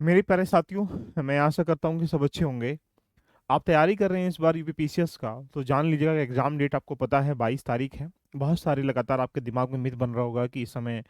मेरे प्यारे साथियों, मैं आशा करता हूँ कि सब अच्छे होंगे। आप तैयारी कर रहे हैं इस बार यूपीपीसीएस का, तो जान लीजिएगा कि एग्जाम डेट आपको पता है 22 तारीख है। बहुत सारी लगातार आपके दिमाग में मिथ बन रहा होगा कि इस समय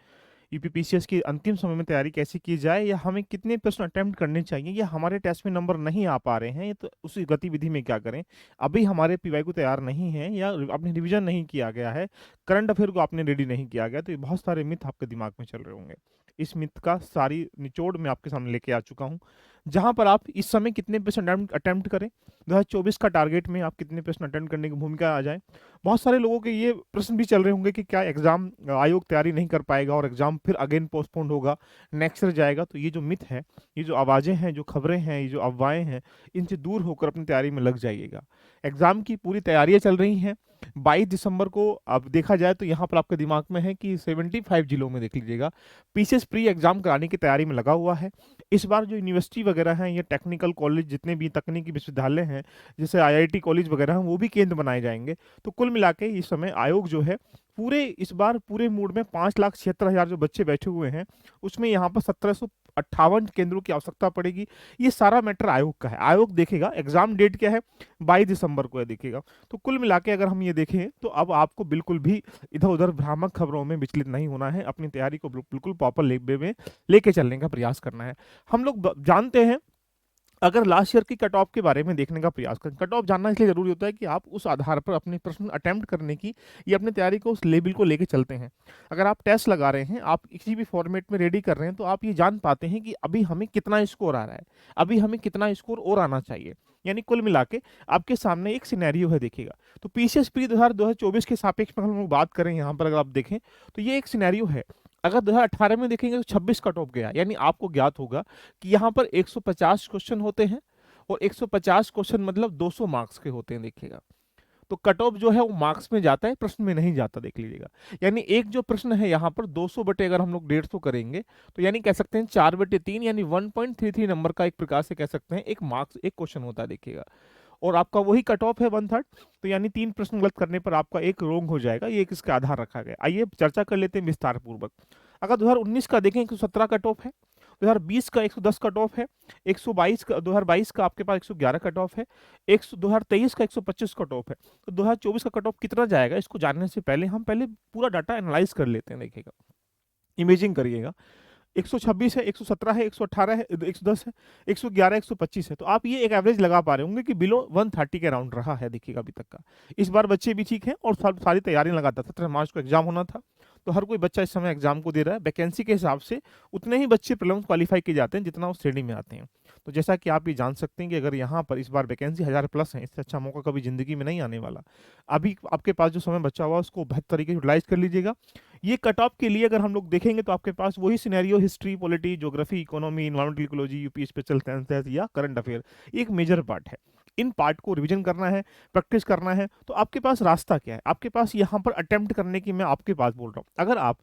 यूपीपीसीएस की अंतिम समय में तैयारी कैसे की जाए, या हमें कितने प्रश्न अटेम्प्ट करने चाहिए, या हमारे टेस्ट में नंबर नहीं आ पा रहे हैं तो उसी गतिविधि में क्या करें। अभी हमारे पीवाई को तैयार नहीं है, या आपने रिवीजन नहीं किया गया है, करंट अफेयर को आपने रेडी नहीं किया गया, तो ये बहुत सारे मिथ आपके दिमाग में चल रहे होंगे। इस मिथ का सारी निचोड़ मैं आपके सामने लेके आ चुका हूँ, जहां पर आप इस समय कितने प्रश्न अटेम्प्ट करें, 2024 का टारगेट में आप कितने प्रश्न अटेम्प्ट करने की भूमिका आ जाए। बहुत सारे लोगों के ये प्रश्न भी चल रहे होंगे कि क्या एग्जाम आयोग तैयारी नहीं कर पाएगा और एग्जाम फिर अगेन पोस्टपोन होगा, नेक्स्ट ईयर जाएगा। तो ये जो मिथ है, ये जो आवाजें हैं, जो खबरें हैं, ये जो अफवाहें हैं, इनसे दूर होकर अपनी तैयारी में लग जाइएगा। एग्जाम की पूरी तैयारियां चल रही हैं। 22 दिसंबर को अब देखा जाए तो यहाँ पर आपके दिमाग में है कि 75 जिलों में देख लीजिएगा पीसीएस प्री एग्जाम कराने की तैयारी में लगा हुआ है। इस बार जो यूनिवर्सिटी वगैरह हैं, ये टेक्निकल कॉलेज जितने भी तकनीकी विश्वविद्यालय हैं, जैसे आईआईटी कॉलेज वगैरह हैं, वो भी केंद्र बनाए जाएंगे। तो कुल मिला के इस समय आयोग जो है पूरे इस बार पूरे मूड में 5,76,000 जो बच्चे बैठे हुए हैं, उसमें यहाँ पर 1758 केंद्रों की आवश्यकता पड़ेगी। ये सारा मैटर आयोग का है, आयोग देखेगा। एग्जाम डेट क्या है, 22 दिसंबर को है, देखेगा। तो कुल मिला के अगर हम ये देखें तो अब आपको बिल्कुल भी इधर उधर भ्रामक खबरों में विचलित नहीं होना है, अपनी तैयारी को बिल्कुल प्रॉपर वे में लेके चलने का प्रयास करना है। हम लोग जानते हैं, अगर लास्ट ईयर की कट ऑफ के बारे में देखने का प्रयास करें, कट ऑफ जानना इसलिए जरूरी होता है कि आप उस आधार पर अपने प्रश्न अटेम्प्ट करने की या अपनी तैयारी को उस लेवल को लेके चलते हैं। अगर आप टेस्ट लगा रहे हैं, आप किसी भी फॉर्मेट में रेडी कर रहे हैं, तो आप ये जान पाते हैं कि अभी हमें कितना स्कोर आ रहा है, अभी हमें कितना स्कोर और आना चाहिए। यानी कुल मिला के आपके सामने एक सिनेरियो है, देखिएगा। तो पीसीएस प्री 2024 के सापेक्ष में हम लोग बात करें, यहाँ पर अगर आप देखें तो ये एक सिनेरियो है। अगर 2018 में देखेंगे तो 26 कट ऑफ गया, यानी आपको ज्ञात होगा कि यहाँ पर 150 क्वेश्चन होते हैं, और 150 क्वेश्चन मतलब 200 मार्क्स के होते हैं, देखिएगा। तो कट ऑफ जो है वो मार्क्स में जाता है, प्रश्न में नहीं जाता, देख लीजिएगा। यानी एक जो प्रश्न है यहाँ पर 200 बटे अगर हम लोग 150 करेंगे, तो यानी कह सकते हैं 4/3, यानी 1.33 नंबर का एक प्रकार से कह सकते हैं एक मार्क्स एक क्वेश्चन होता है, देखिएगा। और आपका वही कट ऑफ है 1/3, तो यानी 3 प्रश्न गलत करने पर आपका एक रोंग हो जाएगा। ये एक इसका आधार रखा गया। आइए चर्चा कर लेते हैं विस्तार पूर्वक। अगर 2019 का देखें 117 कट ऑफ है, 2020 का 110 कट ऑफ है, 122 का 2022 का आपके पास 111 कट ऑफ है, 2023 का 125 कट ऑफ है। तो 2024 का कट ऑफ कितना जाएगा, इसको जानने से पहले हम पहले पूरा डाटा एनालाइज कर लेते हैं, देखिएगा। इमेजिंग करिएगा, 126 है, 117 है, 118 है, 110 है, 111, 125 है। तो आप ये एक एवरेज लगा पा रहे होंगे कि बिलो 130 के अराउंड रहा है, देखिएगा अभी तक का। इस बार बच्चे भी ठीक हैं और सारी तैयारी लगातार 17 मार्च को एग्जाम होना था, तो हर कोई बच्चा इस समय एग्जाम को दे रहा है। वैकेंसी के हिसाब से उतने ही बच्चे प्रीलिम्स क्वालिफाई किए जाते हैं जितना उस श्रेणी में आते हैं। तो जैसा कि आप ये जान सकते हैं कि अगर यहाँ पर इस बार वैकेंसी 1000+ है, इससे अच्छा मौका कभी जिंदगी में नहीं आने वाला। अभी आपके पास जो समय बचा हुआ उसको बेहतर तरीके से यूटिलाइज कर लीजिएगा। ये कट ऑफ के लिए अगर हम लोग देखेंगे तो आपके पास वही scenario history, polity, geography, economy, environmental ecology, UP special sciences या करंट अफेयर, एक मेजर पार्ट है। इन पार्ट को रिवीजन करना है, प्रैक्टिस करना है। तो आपके पास रास्ता क्या है, आपके पास यहाँ पर अटेम्प्ट करने की मैं आपके पास बोल रहा हूँ। अगर आप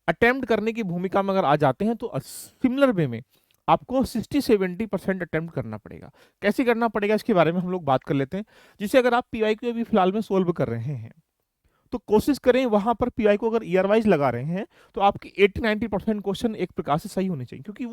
अटेम्प्ट करने की भूमिका में अगर आ जाते हैं तो सिमिलर वे में आपको 60-70% अटेम्प्ट करना पड़ेगा। कैसे करना पड़ेगा इसके बारे में हम लोग बात कर लेते हैं। जिसे अगर आप पीवाई को अभी फिलहाल में सोल्व कर रहे हैं, तो कोशिश करें वहां पर पीआई को अगर ईयर वाइज लगा रहे हैं तो आपके 80-90% क्वेश्चन एक प्रकार से सही होने चाहिए, क्योंकि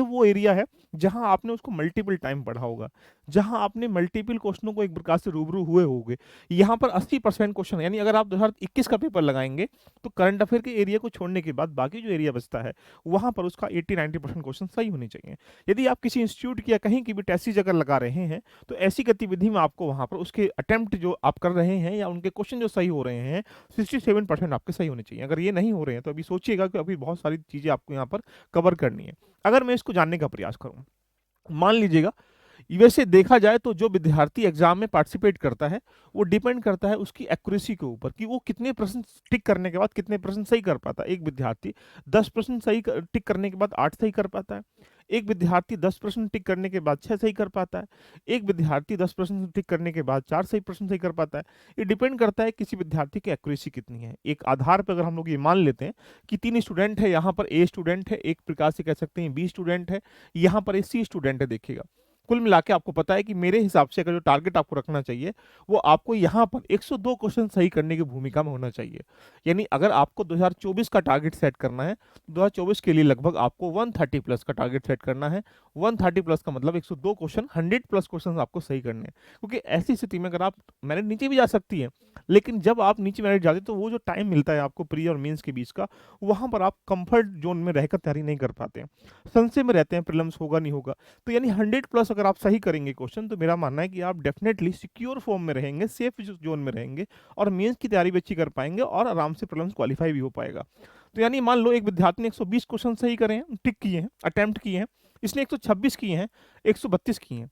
वो एरिया है जहां आपने उसको मल्टीपल टाइम पढ़ा होगा, जहां आपने मल्टीपल क्वेश्चनों को एक प्रकार से रूबरू हुए होंगे। यहाँ पर 80% क्वेश्चन, यानी अगर आप 2021 का पेपर लगाएंगे तो करंट अफेयर के एरिया को छोड़ने के बाद बाकी जो एरिया बचता है वहां पर उसका 80-90% क्वेश्चन सही होने चाहिए। यदि आप किसी इंस्टीट्यूट या कहीं की भी टेस्ट सीरीज अगर लगा रहे हैं, तो ऐसी गतिविधि में आपको वहां पर उसके अटेम्प्ट जो आप कर रहे हैं या उनके क्वेश्चन जो सही हो रहे हैं, 67% आपके सही होने चाहिए। अगर ये नहीं हो रहे हैं तो अभी सोचिएगा कि अभी बहुत सारी चीजें आपको यहाँ पर कवर करनी है। अगर मैं इसको जानने का प्रयास करूँ, मान लीजिएगा, वैसे देखा जाए तो जो विद्यार्थी एग्जाम में पार्टिसिपेट करता है वो डिपेंड करता है उसकी एक्यूरेसी के ऊपर कि वो कितने प्रश्न टिक करने के बाद कितने प्रश्न सही कर पाता है। एक विद्यार्थी 10 प्रश्न टिक करने के बाद 8 सही कर पाता है, एक विद्यार्थी 10 प्रश्न टिक करने के बाद 6 सही कर पाता है, एक विद्यार्थी 10 प्रश्न टिक करने के बाद 4 सही प्रश्न सही कर पाता है। ये डिपेंड करता है किसी विद्यार्थी की एक्यूरेसी कितनी है। एक आधार पर अगर हम लोग ये मान लेते हैं कि 3 स्टूडेंट है, यहाँ पर ए स्टूडेंट है, एक प्रकार से कह सकते हैं बी स्टूडेंट है, यहाँ पर ए सी स्टूडेंट है, देखिएगा। कुल मिला के आपको पता है कि मेरे हिसाब से अगर जो टारगेट आपको रखना चाहिए वो आपको यहाँ पर 102 क्वेश्चन सही करने की भूमिका में होना चाहिए। यानी अगर आपको 2024 का टारगेट सेट करना है, 2024 के लिए लगभग आपको 130 प्लस का टारगेट सेट करना है। 130 प्लस का मतलब 102 क्वेश्चन, 100 प्लस क्वेश्चन आपको सही करने हैं। क्योंकि ऐसी स्थिति में अगर आप मेरिट नीचे भी जा सकती है, लेकिन जब आप नीचे मेरिट जाते तो वो जो टाइम मिलता है आपको प्री और मेंस के बीच का, वहां पर आप कंफर्ट जोन में रहकर तैयारी नहीं कर पाते हैं, संशय में रहते हैं प्रीलिम्स होगा नहीं होगा। तो यानी 100 प्लस अगर आप सही करेंगे क्वेश्चन, तो मेरा मानना है कि आप डेफिनेटली सिक्योर फॉर्म में रहेंगे, सेफ जोन में रहेंगे और मेंस की तैयारी भी अच्छी कर पाएंगे और आराम से प्रीलिम्स क्वालिफाई भी हो पाएगा। तो यानी मान लो एक विद्यार्थी ने 120 क्वेश्चन सही करे हैं, टिक किए हैं, अटेम्प्ट किए हैं, इसने 126 किए हैं, 132 किए हैं,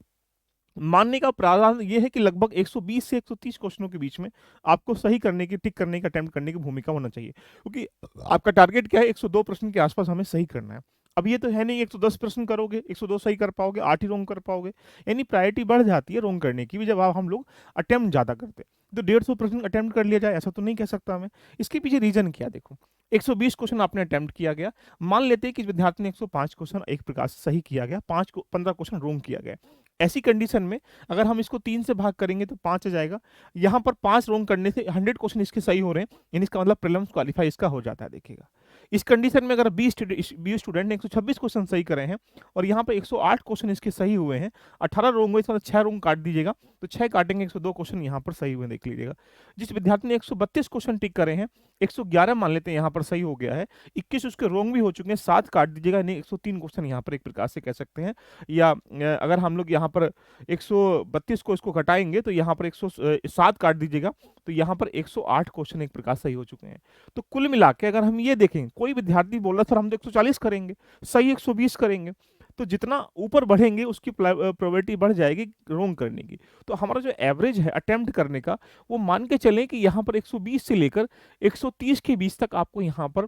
मानने का प्रावधान ये है कि लगभग 120 से 130 क्वेश्चनों के बीच में आपको सही करने की, टिक करने की, अटेम्प्ट करने की भूमिका होना चाहिए। क्योंकि आपका टारगेट क्या है, 102 प्रश्न के आसपास हमें सही करना है। अब ये तो है नहीं 110 प्रश्न करोगे 102 सही कर पाओगे, 8 ही रोंग कर पाओगे। यानी प्रायोरिटी बढ़ जाती है रोंग करने की भी जब आप हम लोग अटेम्प्ट ज्यादा करते हैं। तो 150 प्रश्न अटेम्प्ट कर लिया जाए ऐसा तो नहीं कह सकता मैं। इसके पीछे रीजन क्या, देखो 120 क्वेश्चन आपने अटेम्प्ट किया गया, मान लेते हैं कि विद्यार्थी ने 105 क्वेश्चन एक प्रकार से सही किया गया, 15 क्वेश्चन रोंग किया गया। ऐसी कंडीशन में अगर हम इसको 3 से भाग करेंगे तो 5 आ जाएगा। यहाँ पर 5 रोंग करने से 100 क्वेश्चन इसके सही हो रहे हैं, यानी इसका मतलब प्रीलिम्स क्वालिफाई इसका हो जाता है। देखिएगा इस कंडीशन में अगर 20 स्टूडेंट ने 126 क्वेश्चन सही करे हैं और यहाँ पर 108 क्वेश्चन इसके सही हुए हैं, 18 रोंग हुए, इसका मतलब 6 रोंग काट दीजिएगा, तो 6 काटेंगे 102 क्वेश्चन यहाँ पर सही हुए, देख लीजिएगा। जिस विद्यार्थी ने 132 क्वेश्चन टिक करे हैं, 111 मान लेते हैं यहाँ पर सही हो गया है, 21 उसके रोंग भी हो चुके हैं, 7 काट दीजिएगा, यानी 103 क्वेश्चन यहाँ पर एक प्रकार से कह सकते हैं। या अगर हम लोग यहाँ पर 132 को इसको घटाएंगे तो यहाँ पर 107 काट दीजिएगा, तो यहाँ पर 108 क्वेश्चन एक प्रकार सही हो चुके हैं। तो कुल मिला के अगर हम ये देखें, कोई विद्यार्थी बोल रहा सर हम तो 140 करेंगे, सही 120 करेंगे, तो जितना ऊपर बढ़ेंगे उसकी प्रोबेबिलिटी बढ़ जाएगी रोंग करने की। तो हमारा जो एवरेज है अटेम्प्ट करने का, वो मान के चलें कि यहाँ पर 120 से लेकर 130 के बीच तक आपको यहाँ पर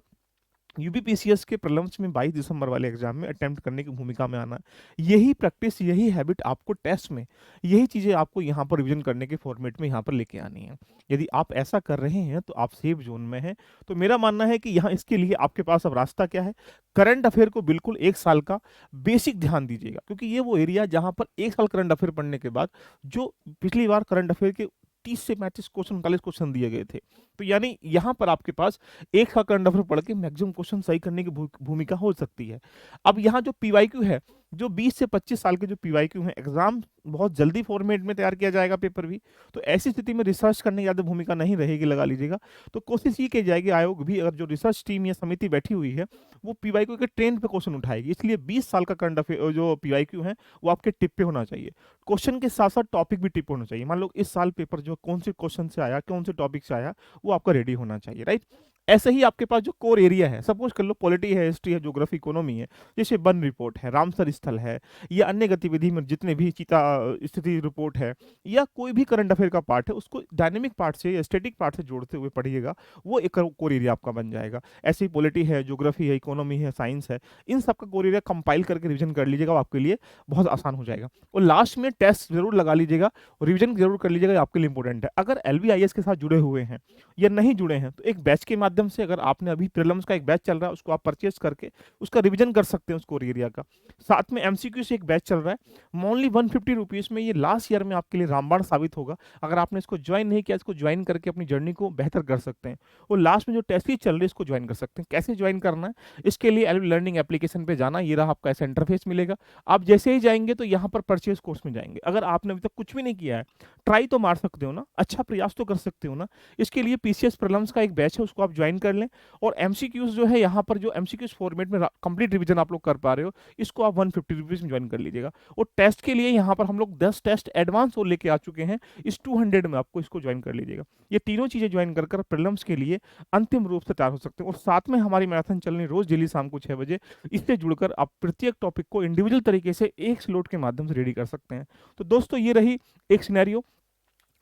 यूपीपीसीएस के प्रीलिम्स में 22 दिसंबर वाले एग्जाम में अटेम्प्ट करने की भूमिका में आना है। यही प्रैक्टिस, यही हैबिट आपको टेस्ट में, यही चीजें आपको यहाँ पर रिवीजन करने के फॉर्मेट में यहाँ पर लेके आनी है। यदि आप ऐसा कर रहे हैं तो आप सेफ जोन में हैं। तो मेरा मानना है कि यहाँ इसके लिए आपके पास अब रास्ता क्या है, करंट अफेयर को बिल्कुल 1 साल का बेसिक ध्यान दीजिएगा, क्योंकि ये वो एरिया जहां पर 1 साल करंट अफेयर पढ़ने के बाद, जो पिछली बार करंट अफेयर के 30 से 35 क्वेश्चन, 39 क्वेश्चन दिए गए थे, तो यानी यहां पर आपके पास एक का करंट अफेयर पढ़ के मैक्सिमम क्वेश्चन सही करने की भूमिका हो सकती है। अब यहाँ जो पीवाईक्यू है, जो 20 से 25 साल के जो पीवाईक्यू हैं, एग्जाम बहुत जल्दी फॉर्मेट में तैयार किया जाएगा, पेपर भी, तो ऐसी स्थिति में रिसर्च करने की ज्यादा भूमिका नहीं रहेगी, लगा लीजिएगा। तो कोशिश ये की जाएगी, आयोग भी, अगर जो रिसर्च टीम या समिति बैठी हुई है, वो पीवाईक्यू के ट्रेंड पे क्वेश्चन उठाएगी। इसलिए 20 साल का करंट अफेयर जो पीवाईक्यू है वो आपके टिप पे होना चाहिए। क्वेश्चन के साथ साथ टॉपिक भी टिप होना चाहिए। मान लो इस साल पेपर जो कौन से क्वेश्चन से आया, कौन से टॉपिक से आया, वो आपका रेडी होना चाहिए, राइट। ऐसे ही आपके पास जो कोर एरिया है, सपोज कर लो पॉलिटी है, हिस्ट्री है, ज्योग्राफी, इकोनॉमी है, जैसे वन रिपोर्ट है, रामसर स्थल है, या अन्य गतिविधि में जितने भी चीता स्थिति रिपोर्ट है, या कोई भी करंट अफेयर का पार्ट है, उसको डायनेमिक पार्ट से या स्टैटिक पार्ट से जोड़ते हुए पढ़िएगा, वो एक कोर एरिया आपका बन जाएगा। ऐसे ही पॉलिटी है, ज्योग्राफी है, इकोनॉमी है, साइंस है, इन सबका कोर एरिया कंपाइल करके रिविजन कर लीजिएगा, वो आपके लिए बहुत आसान हो जाएगा। और लास्ट में टेस्ट जरूर लगा लीजिएगा, रिविजन जरूर कर लीजिएगा, आपके लिए इंपॉर्टेंट है। अगर LBIS के साथ जुड़े हुए हैं या नहीं जुड़े हैं, तो एक बैच के माध्यम से, अगर आपने अभी प्रीलिम्स का एक बैच चल रहा है, उसको आप परचेस करके उसका रिवीजन कर सकते हैं, उसको एरिया का। साथ में MCQ से एक बैच चल रहा है, ओनली 150 रुपीज में, ये लास्ट ईयर में आपके लिए रामबाण साबित होगा। अगर आपने इसको ज्वाइन नहीं किया, इसको ज्वाइन करके अपनी जर्नी को बेहतर कर सकते हैं। और लास्ट में जो टेस्ट चल रही है, इसको ज्वाइन कर सकते हैं। कैसे ज्वाइन करना है, इसके लिए LB लर्निंग एप्लीकेशन पे जाना, ये रहा आपका ऐसा इंटरफेस मिलेगा। आप जैसे ही जाएंगे तो यहाँ पर परचेज कोर्स में जाएंगे। अगर आपने अभी तक कुछ भी नहीं किया है, ट्राई तो मार सकते हो ना, अच्छा प्रयास तो कर सकते हो ना। इसके लिए PCS प्रीलिम्स का एक बैच है, उसको आप ज्वाइन कर लें। और MCQs जो है, यहाँ पर जो MCQs फॉर्मेट में कंप्लीट रिवीजन आप लोग कर पा रहे हो, इसको आप 150 रुपीज में ज्वाइन कर लीजिएगा। और टेस्ट के लिए यहाँ पर हम लोग 10 टेस्ट एडवांस और लेके आ चुके हैं, इस 200 में आपको इसको ज्वाइन कर लीजिएगा। ये तीनों चीजें ज्वाइन कर प्रीलिम्स के लिए अंतिम रूप से तैयार हो सकते हैं। और साथ में हमारी मैराथन चल रही रोज डेली शाम को 6 बजे, इससे जुड़कर आप प्रत्येक टॉपिक को इंडिविजुअल तरीके से एक स्लॉट के माध्यम से रेडी कर सकते हैं। तो दोस्तों ये रही एक सिनेरियो।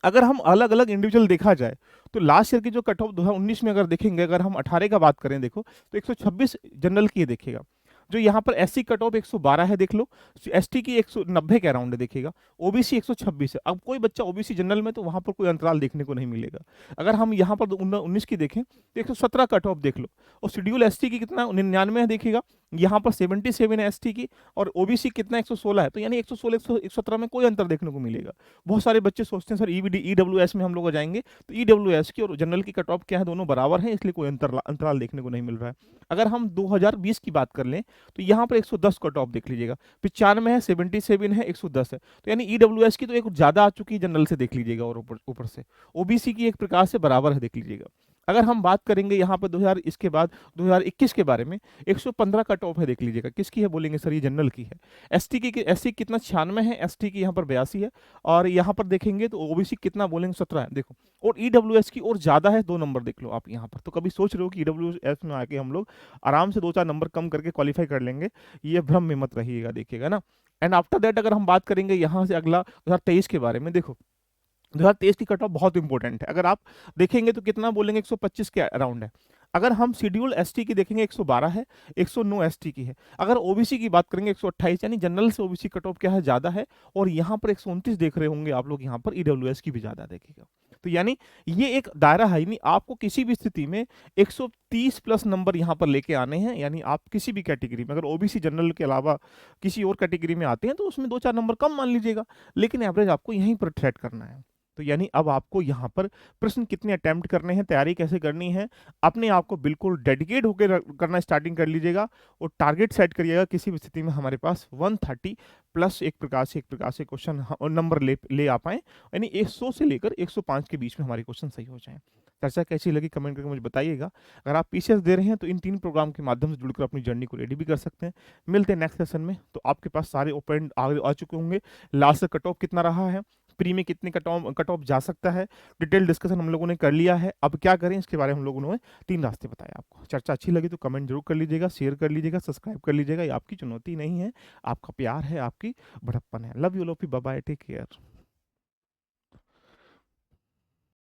अगर हम अलग अलग इंडिविजुअल देखा जाए, तो लास्ट ईयर की जो कट ऑफ 2019 में अगर देखेंगे, अगर हम 18 का बात करें, देखो तो 126 जनरल की देखिएगा। जो यहाँ पर SC कट ऑफ 112 है, देख लो। ST की 190 के अराउंड है, देखिएगा। OBC 126 है। अब कोई बच्चा OBC जनरल में, तो वहां पर कोई अंतराल देखने को नहीं मिलेगा। अगर हम यहाँ पर 19 की देखें तो 117 कट ऑफ देख लो। और शेड्यूल ST की कितना 99 है, देखिएगा। यहाँ पर 77 है एसटी की, और ओबीसी कितना 116 है, तो यानी 116 117 में कोई अंतर देखने को मिलेगा। बहुत सारे बच्चे सोचते हैं सर ईबीडी ईडब्ल्यूएस में हम लोग जाएंगे तो ईडब्ल्यूएस की और जनरल की कट ऑफ क्या है, दोनों बराबर हैं, इसलिए कोई अंतराल देखने को नहीं मिल रहा है। अगर हम 2020 की बात कर लें तो यहाँ पर 110 कट ऑफ देख लीजिएगा, 95 है, 77 है, 110 है, तो यानी ईडब्ल्यूएस की तो एक ज्यादा आ चुकी है जनरल से, देख लीजिएगा, और ऊपर ऊपर से ओबीसी की एक प्रकार से बराबर है, देख लीजिएगा। अगर हम बात करेंगे यहाँ पर 2000 इसके बाद 2021 के बारे में, 115 कट ऑफ है, देख लीजिएगा, किसकी है बोलेंगे सर, ये जनरल की है। एसटी की एससी कितना 96 है, एसटी की यहाँ पर 82 है, और यहाँ पर देखेंगे तो ओबीसी कितना बोलेंगे 17 है, देखो। और ईडब्ल्यूएस की और ज्यादा है, 2 नंबर देख लो आप यहाँ पर। तो कभी सोच रहे हो कि ईडब्ल्यूएस में आके हम लोग आराम से 2-4 नंबर कम करके क्वालिफाई कर लेंगे, ये भ्रम में मत रहिएगा, देखिएगा ना। एंड आफ्टर दैट अगर हम बात करेंगे यहाँ से अगला 2023 के बारे में, देखो 2023 की कट ऑफ बहुत इंपॉर्टेंट है। अगर आप देखेंगे तो कितना बोलेंगे, 125 के अराउंड है। अगर हम शेड्यूल एसटी की देखेंगे 112 है, 109 एसटी की है। अगर ओबीसी की बात करेंगे 128, यानी जनरल से ओबीसी कट ऑफ क्या है, ज्यादा है। और यहाँ पर 129 देख रहे होंगे आप लोग, यहाँ पर ईडब्ल्यूएस की भी ज्यादा देखेगा। तो यानी ये एक दायरा है, यानी आपको किसी भी स्थिति में 130 प्लस नंबर यहाँ पर लेके आने हैं। यानी आप किसी भी कैटेगरी में, अगर ओबीसी जनरल के अलावा किसी और कैटेगरी में आते हैं तो उसमें 2-4 नंबर कम मान लीजिएगा, लेकिन एवरेज आपको यहीं पर थ्रेट करना है। तो यानी अब आपको यहाँ पर प्रश्न कितने अटेम्प्ट करने हैं, तैयारी कैसे करनी है, अपने आप को बिल्कुल डेडिकेट होकर करना स्टार्टिंग कर लीजिएगा, और टारगेट सेट करिएगा किसी भी स्थिति में हमारे पास 130 प्लस एक प्रकार से क्वेश्चन नंबर ले आ पाए, यानी 100 से लेकर 105 के बीच में हमारे क्वेश्चन सही हो जाएं। चर्चा कैसी लगी कमेंट करके मुझे बताइएगा। अगर आप पीसीएस दे रहे हैं तो इन 3 प्रोग्राम के माध्यम से जुड़कर अपनी जर्नी को रेडी भी कर सकते हैं। मिलते हैं नेक्स्ट सेशन में, तो आपके पास सारे ओपन आ चुके होंगे। लास्ट कट ऑफ कितना रहा है, प्री में कितने कट ऑफ जा सकता है, डिटेल डिस्कशन हम लोगों ने कर लिया है। अब क्या करें इसके बारे में हम लोगों ने 3 रास्ते बताए आपको। चर्चा अच्छी लगी तो कमेंट जरूर कर लीजिएगा, शेयर कर लीजिएगा, सब्सक्राइब कर लीजिएगा। ये आपकी चुनौती नहीं है, आपका प्यार है, आपकी बड़प्पन है। Love you, bye bye, take care.